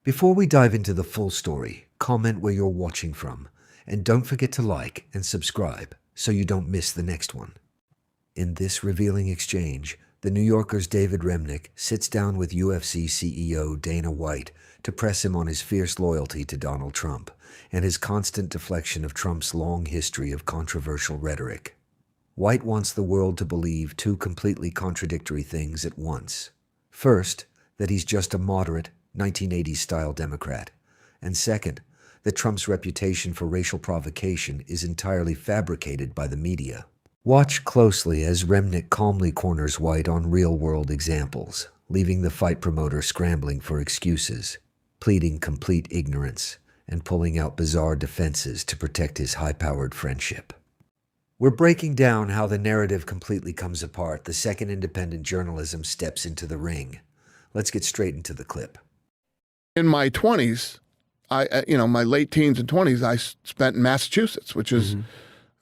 Before we dive into the full story, comment where you're watching from, and don't forget to like and subscribe so you don't miss the next one. In this revealing exchange, the New Yorker's David Remnick sits down with UFC CEO Dana White to press him on his fierce loyalty to Donald Trump and his constant deflection of Trump's long history of controversial rhetoric. White wants the world to believe two completely contradictory things at once. First, that he's just a moderate, 1980s-style Democrat, and second, that Trump's reputation for racial provocation is entirely fabricated by the media. Watch closely as Remnick calmly corners White on real-world examples, leaving the fight promoter scrambling for excuses, pleading complete ignorance, and pulling out bizarre defenses to protect his high-powered friendship. We're breaking down how the narrative completely comes apart the second independent journalism steps into the ring. Let's get straight into the clip. In my 20s, my late teens and 20s, I spent in Massachusetts, which is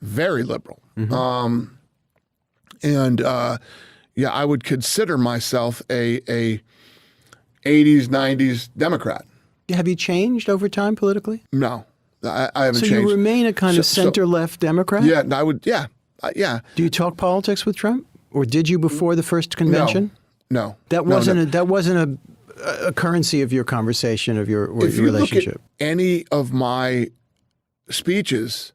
very liberal. I would consider myself a 80s, 90s Democrat. Have you changed over time politically? No, I haven't changed. So you remain a kind of center-left Democrat? Yeah, I would, yeah. Do you talk politics with Trump? Or did you before the first convention? No. That wasn't a currency of your conversation, of your relationship. If you look at any of my speeches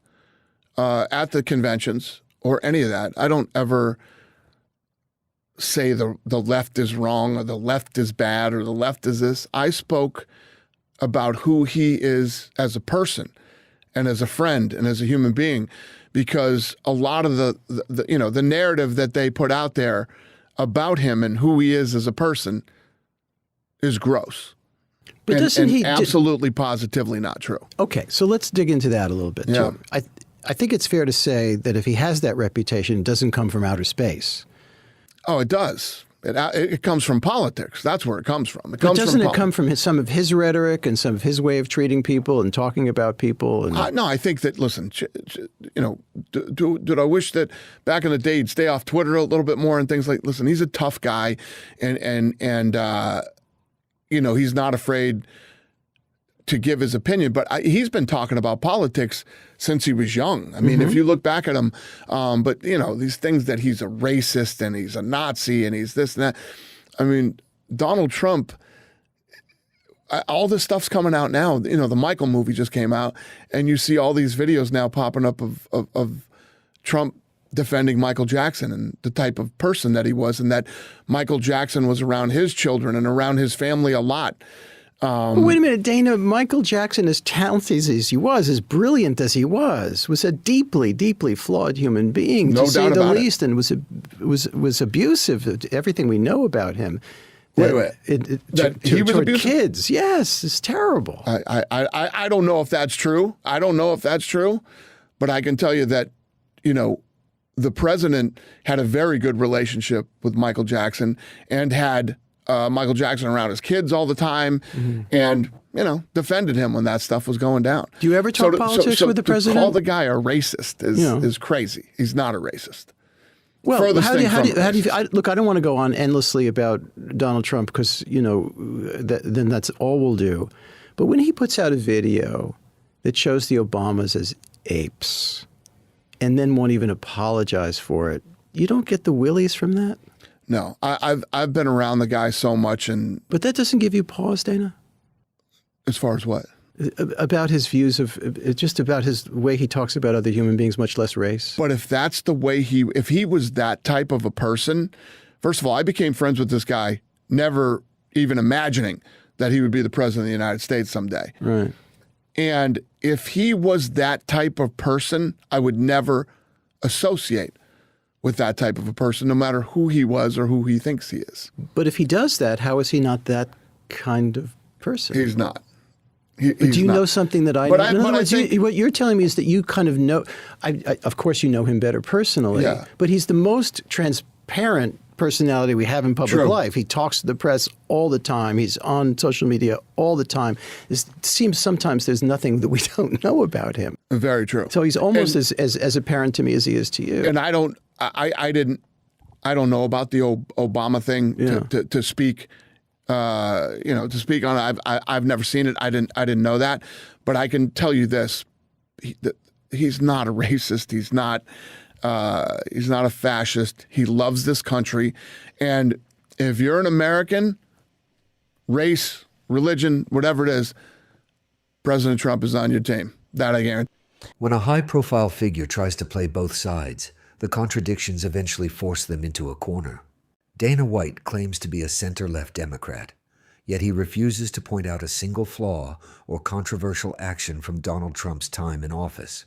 at the conventions or any of that, I don't ever say the left is wrong or the left is bad or the left is this. I spoke about who he is as a person and as a friend and as a human being, because a lot of the narrative that they put out there about him and who he is as a person is gross. But absolutely positively not true. Okay, so let's dig into that a little bit too. I think it's fair to say that if he has that reputation, it doesn't come from outer space. Oh, it does. It comes from politics. That's where it comes from. But doesn't it come from some of his rhetoric and some of his way of treating people and talking about people? And no, I think that, listen, did I wish that back in the day he'd stay off Twitter a little bit more and things like, listen, he's a tough guy and he's not afraid to give his opinion, but he's been talking about politics since he was young. I mean, if you look back at him, but these things that he's a racist and he's a Nazi and he's this and that. I mean, Donald Trump, all this stuff's coming out now. The Michael movie just came out, and you see all these videos now popping up of Trump defending Michael Jackson and the type of person that he was, and that Michael Jackson was around his children and around his family a lot. But wait a minute, Dana. Michael Jackson, as talented as he was, as brilliant as he was a deeply, deeply flawed human being, to say the least, and was abusive. Everything we know about him. He was abusive? Kids. Yes, it's terrible. I don't know if that's true. But I can tell you that, the president had a very good relationship with Michael Jackson and had Michael Jackson around his kids all the time and, defended him when that stuff was going down. Do you ever talk politics with the president? To call the guy a racist is crazy. He's not a racist. Well, look, I don't want to go on endlessly about Donald Trump because, then that's all we'll do. But when he puts out a video that shows the Obamas as apes and then won't even apologize for it, you don't get the willies from that? No, I've been around the guy so much, but that doesn't give you pause, Dana? As far as what? About his views just about his way he talks about other human beings, much less race. But if that's the way if he was that type of a person, first of all, I became friends with this guy, never even imagining that he would be the president of the United States someday. Right. And if he was that type of person, I would never associate with that type of a person, no matter who he was or who he thinks he is. But if he does that, how is he not that kind of person? He's not. Do you know something that I know? In other words, what you're telling me is that you kind of know, of course you know him better personally, but he's the most transparent personality we have in public life. He talks to the press all the time. He's on social media all the time. It seems sometimes there's nothing that we don't know about him. Very true. So he's almost as apparent to me as he is to you. And I don't know about the Obama thing to speak to speak on it. I've never seen it. I didn't know that, but I can tell you this: he's not a racist. He's not a fascist. He loves this country, and if you're an American, race, religion, whatever it is, President Trump is on your team. That I guarantee. When a high-profile figure tries to play both sides, the contradictions eventually force them into a corner. Dana White claims to be a center-left Democrat, yet he refuses to point out a single flaw or controversial action from Donald Trump's time in office.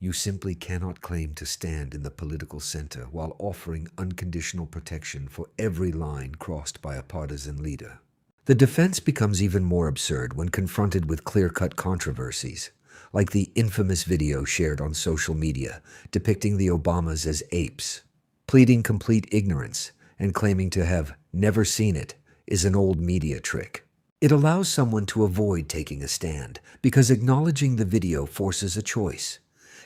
You simply cannot claim to stand in the political center while offering unconditional protection for every line crossed by a partisan leader. The defense becomes even more absurd when confronted with clear-cut controversies, like the infamous video shared on social media depicting the Obamas as apes. Pleading complete ignorance and claiming to have never seen it is an old media trick. It allows someone to avoid taking a stand because acknowledging the video forces a choice: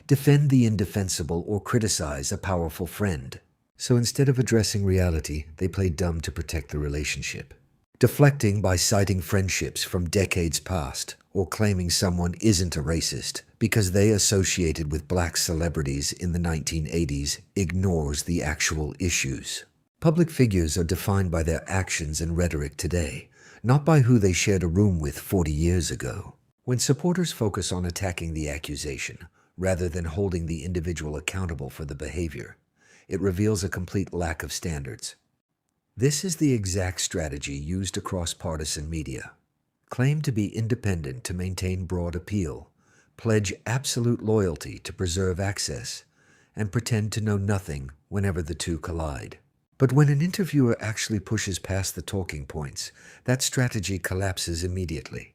defend the indefensible or criticize a powerful friend. So instead of addressing reality, they play dumb to protect the relationship. Deflecting by citing friendships from decades past, or claiming someone isn't a racist because they associated with black celebrities in the 1980s ignores the actual issues. Public figures are defined by their actions and rhetoric today, not by who they shared a room with 40 years ago. When supporters focus on attacking the accusation, rather than holding the individual accountable for the behavior, it reveals a complete lack of standards. This is the exact strategy used across partisan media. Claim to be independent to maintain broad appeal, pledge absolute loyalty to preserve access, and pretend to know nothing whenever the two collide. But when an interviewer actually pushes past the talking points, that strategy collapses immediately.